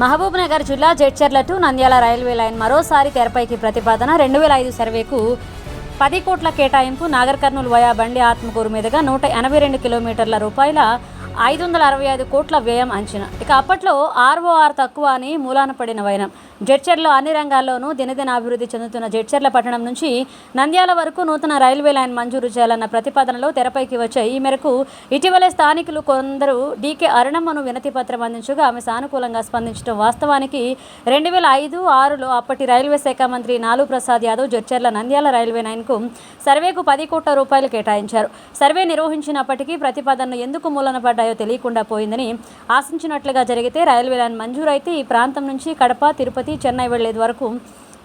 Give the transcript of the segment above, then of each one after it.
మహబూబ్నగర్ జిల్లా Jadcherla to Nandyal railway line మరోసారి తెరపైకి ప్రతిపాదన 2005 సర్వేకు 10 కోట్ల కేటాయింపు నాగర్ కర్నూలు వయా బండి ఆత్మకూరు మీదుగా 182 కిలోమీటర్ల రూపాయల 565 కోట్ల వ్యయం అంచనా. ఇక అప్పట్లో ఆర్ఓఆర్ తక్కువ అని మూలాన పడిన వైనం. జడ్చర్లో అన్ని రంగాల్లోనూ దినదిన అభివృద్ధి చెందుతున్న జడ్చర్ల పట్టణం నుంచి నంద్యాల వరకు నూతన రైల్వే లైన్ మంజూరు చేయాలన్న ప్రతిపాదనలో తెరపైకి వచ్చాయి. ఈ మేరకు ఇటీవలే స్థానికులు కొందరు డీకే అరుణమ్మను వినతి పత్రం అందించగా ఆమె సానుకూలంగా స్పందించడం వాస్తవానికి 2005-6లో అప్పటి రైల్వే శాఖ మంత్రి నాలు ప్రసాద్ యాదవ్ జడ్చర్ల నంద్యాల రైల్వే లైన్కు సర్వేకు 10 కోట్ల రూపాయలు కేటాయించారు. సర్వే నిర్వహించినప్పటికీ ప్రతిపాదనలు ఎందుకు మూలన పడ్డాయో తెలియకుండా పోయిందని, ఆశించినట్లుగా జరిగితే రైల్వే లైన్ మంజూరైతే ఈ ప్రాంతం నుంచి కడప, తిరుపతి, చెన్నై వెళ్లేది వరకు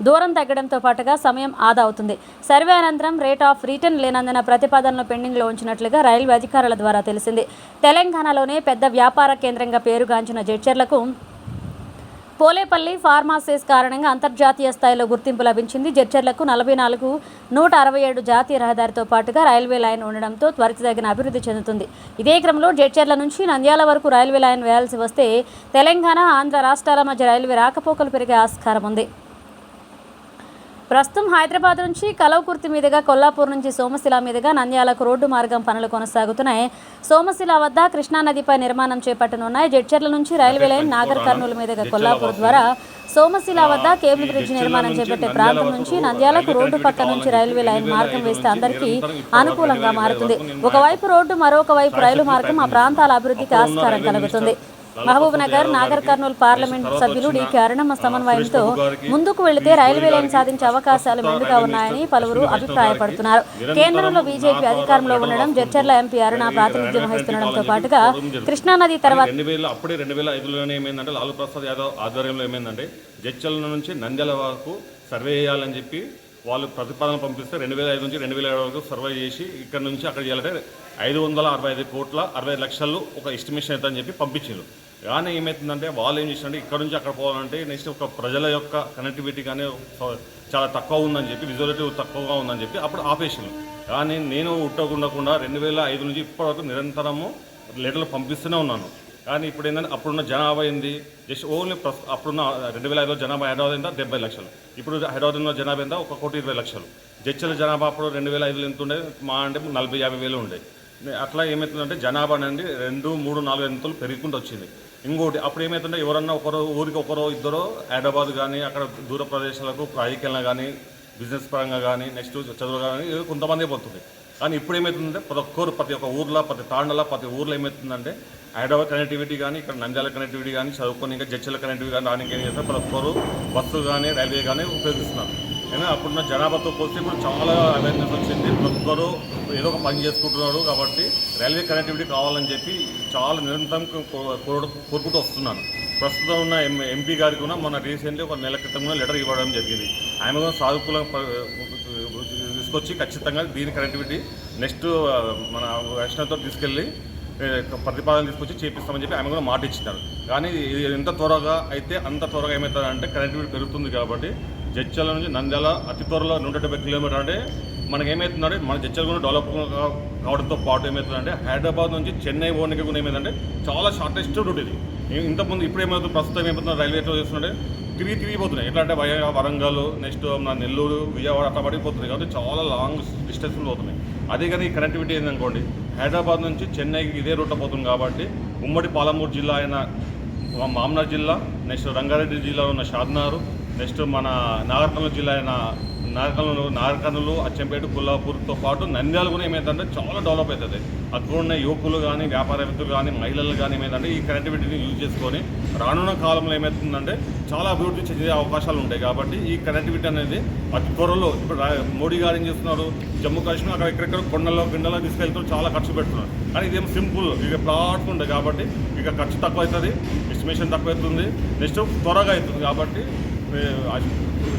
దూరం తగ్గడంతో పాటుగా సమయం ఆదా అవుతుంది. సర్వే అనంతరం రేట్ ఆఫ్ రిటర్న్ లేనందున ప్రతిపాదనలు పెండింగ్లో ఉంచినట్లుగా రైల్వే అధికారుల ద్వారా తెలిసింది. తెలంగాణలోనే పెద్ద వ్యాపార కేంద్రంగా పేరుగాంచిన జడ్చర్లకు పోలేపల్లి ఫార్మాసిస్ కారణంగా అంతర్జాతీయ స్థాయిలో గుర్తింపు లభించింది. జడ్చర్లకు 44-167 జాతీయ రహదారితో పాటుగా రైల్వే లైన్ ఉండడంతో త్వరితగిన అభివృద్ధి చెందుతుంది. ఇదే క్రమంలో జడ్చర్ల నుంచి నంద్యాల వరకు రైల్వే లైన్ వేయాల్సి వస్తే తెలంగాణ, ఆంధ్ర రాష్ట్రాల మధ్య రైల్వే రాకపోకలు పెరిగే ఆస్కారం ఉంది. ప్రస్తుతం హైదరాబాద్ నుంచి కలవకుర్తి మీదుగా, కొల్లాపూర్ నుంచి సోమశిల మీదుగా నంద్యాలకు రోడ్డు మార్గం పనులు కొనసాగుతున్నాయి. సోమశిల వద్ద కృష్ణానదిపై నిర్మాణం చేపట్టనున్నాయి. జడ్చర్ల నుంచి రైల్వే లైన్ నాగర్ కర్నూలు మీదుగా కొల్లాపూర్ ద్వారా సోమశిల వద్ద కేబుల్ బ్రిడ్జ్ నిర్మాణం చేపట్టే ప్రాంతం నుంచి నంద్యాలకు రోడ్డు పక్క నుంచి రైల్వే లైన్ మార్గం వేస్తే అందరికీ అనుకూలంగా మారుతుంది. ఒకవైపు రోడ్డు, మరొక వైపు రైలు మార్గం ఆ ప్రాంతాల అభివృద్ధికి ఆస్కారం కలుగుతుంది. మహబూబ్నగర్, నాగర్ కర్నూలు పార్లమెంటు సభ్యులు డీకే అరుణమ్మ సమన్వయంతో ముందుకు వెళితే రైల్వే లైన్ సాధించే అవకాశాలు మెండుగా ఉన్నాయని పలువురు అభిప్రాయపడుతున్నారు. కేంద్రంలో బీజేపీ అధికారంలో ఉండడం, జడ్చర్ల ఎంపీ అరుణ ప్రాతినిధ్యం వహిస్తుండడంతో పాటుగా కృష్ణానది తర్వాత 2005లోనే ఏమైందంటే లాలూ ప్రసాద్ యాదవ్ ఆధ్వర్యంలో ఏమైందంటే జడ్చర్ల నుంచి నంద్యాల వరకు సర్వే చేయాలని చెప్పి వాళ్ళు ప్రతిపాదన పంపిస్తే 2005 నుంచి 2007 వరకు సర్వే చేసి ఇక్కడ నుంచి అక్కడ చేయాలంటే 565 కోట్ల 60 లక్షలు ఒక ఎస్టిమేషన్ అవుతుందని చెప్పి పంపించారు. కానీ ఏమవుతుందంటే వాళ్ళు ఏం చేసినంటే ఇక్కడ నుంచి అక్కడ పోవాలంటే నెక్స్ట్ ఒక ప్రజల యొక్క కనెక్టివిటీ కానీ చాలా తక్కువ ఉందని చెప్పి, విజువలిటీ తక్కువగా ఉందని చెప్పి అప్పుడు ఆపేసాను. కానీ నేను ఉండకుండా 2005 నుంచి ఇప్పటివరకు నిరంతరము లెటర్లు పంపిస్తూనే ఉన్నాను. కానీ ఇప్పుడు ఏంటంటే అప్పుడున్న జనాభా ఏంది, జస్ట్ ఓన్లీ అప్పుడున్న 2005లో జనాభా హైదరాబాద్ ఎంత 70 లక్షలు, ఇప్పుడు హైదరాబాద్ ఉన్న జనాభా ఎంత 1,20,00,000. జడ్చర్ల జనాభా అప్పుడు 2005లో ఎంత ఉండే, మా అంటే 40-50 వేలు ఉండే. అట్లా ఏమవుతుందంటే జనాభా అనేది 2, 3, 4 ఎంతలు పెరుగుకుంటూ వచ్చింది. ఇంకోటి అప్పుడు ఏమవుతుంటే ఎవరన్నా ఊరికి ఒకరో ఇద్దరో హైదరాబాద్ కానీ అక్కడ దూర ప్రదేశాలకు రాజకీయంగా కానీ బిజినెస్ పరంగా కానీ నెక్స్ట్ చదువు కానీ కొంతమంది పోతుంది. కానీ ఇప్పుడు ఏమవుతుందంటే ప్రతి ఒక్క ఊర్లో, ప్రతి తాండలో, ప్రతి ఊర్లో ఏమవుతుందంటే హైదరాబాద్ కనెక్టివిటీ కానీ ఇక్కడ నంద్యాల కనెక్టివిటీ కానీ చదువుకొని ఇంకా జడ్చర్ల కనెక్టివిటీ కానీ దానికి ఏం చేస్తారు, ప్రతి ఒక్కరు బస్సు కానీ రైల్వే కానీ ఉపయోగిస్తున్నారు. కానీ అప్పుడున్న జనాభాతో పోస్తే ఇప్పుడు చాలా అవేర్నెస్ వచ్చింది. ప్రతి ఒక్కరు ఏదో ఒక పని చేసుకుంటున్నారు. కాబట్టి రైల్వే కనెక్టివిటీ కావాలని చెప్పి చాలా నిరంతరం కోరుకుంటూ వస్తున్నాను. ప్రస్తుతం ఉన్న ఎంపీ గారికి కూడా మన రీసెంట్లీ ఒక నెల క్రితం కూడా లెటర్ ఇవ్వడం జరిగింది. ఆయన కూడా సానుకూలం తీసుకొచ్చి ఖచ్చితంగా దీని కనెక్టివిటీ నెక్స్ట్ మన వైష్ణవ్తో తీసుకెళ్ళి ప్రతిపాదన తీసుకొచ్చి చేపిస్తామని చెప్పి ఆమె కూడా మాట ఇచ్చినారు. కానీ ఎంత త్వరగా అయితే అంత త్వరగా ఏమవుతుందంటే కనెక్టివిటీ పెరుగుతుంది. కాబట్టి జడ్చర్ల నుంచి నంద్యాల అతి త్వరలో 170 కిలోమీటర్ అంటే మనకి ఏమవుతుందంటే మన జడ్చర్ల కూడా డెవలప్ కావడంతో పాటు ఏమవుతుందంటే హైదరాబాద్ నుంచి చెన్నై పోవడానికి కూడా ఏమైందంటే చాలా షార్టెస్ట్ రూట్ ఇది. ఇంతకుముందు ఇప్పుడు ఏమవుతుంది, ప్రస్తుతం ఏమవుతుంది రైల్వే ఎట్లా చేస్తుంటే తిరిగిపోతున్నాయి. ఎట్లా అంటే వరంగల్, నెక్స్ట్ మన నెల్లూరు, విజయవాడ అట్లా పడిపోతుంది. కాబట్టి చాలా లాంగ్ డిస్టెన్స్లో పోతున్నాయి. అదే కానీ ఈ కనెక్టివిటీ ఏందనుకోండి, హైదరాబాద్ నుంచి చెన్నైకి ఇదే రూట్లో పోతుంది. కాబట్టి ఉమ్మడి పాలమూరు జిల్లా అయిన మామ్నార్ జిల్లా, నెక్స్ట్ రంగారెడ్డి జిల్లాలో ఉన్న షాద్నారు, నెక్స్ట్ మన నాగర్ కర్నూలు జిల్లా అయిన నాగర్ కర్నూలు, అచ్చంపేట, కొల్లాపూర్తో పాటు నంద్యాల కూడా ఏమైందంటే చాలా డెవలప్ అవుతుంది. అక్కడ ఉన్న యువకులు కానీ, వ్యాపారవేత్తలు కానీ, మహిళలు కానీ ఏమైందంటే ఈ కనెక్టివిటీని యూజ్ చేసుకొని రానున్న కాలంలో ఏమవుతుందంటే చాలా అభివృద్ధి చెందే అవకాశాలు ఉంటాయి. కాబట్టి ఈ కనెక్టివిటీ అనేది అతి త్వరలో ఇప్పుడు మోడీ గారు ఏం చేస్తున్నారు, జమ్మూ కాశ్మీర్ అక్కడ ఎక్కడెక్కడ గిండలో తీసుకెళ్తూ చాలా ఖర్చు పెడుతున్నారు. కానీ ఇదేమో సింపుల్ ఇక ప్లాట్స్ ఉంటుంది. కాబట్టి ఇక ఖర్చు తక్కువ అవుతుంది, ఎస్టిమేషన్ తక్కువ అవుతుంది, నెక్స్ట్ త్వరగా అవుతుంది. కాబట్టి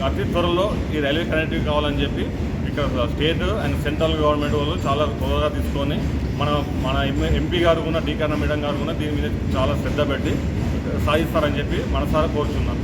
అతి త్వరలో ఈ రైల్వే కనెక్టివిటీ కావాలని చెప్పి ఇక్కడ స్టేట్ అండ్ సెంట్రల్ గవర్నమెంట్ వాళ్ళు చాలా త్వరగా తీసుకొని మన ఎంపీ గారు కూడా డీకే అరుణ మేడం గారు కూడా దీని మీద చాలా శ్రద్ధ పెట్టి సాధిస్తారని చెప్పి మనసారా కోరుచున్నాను.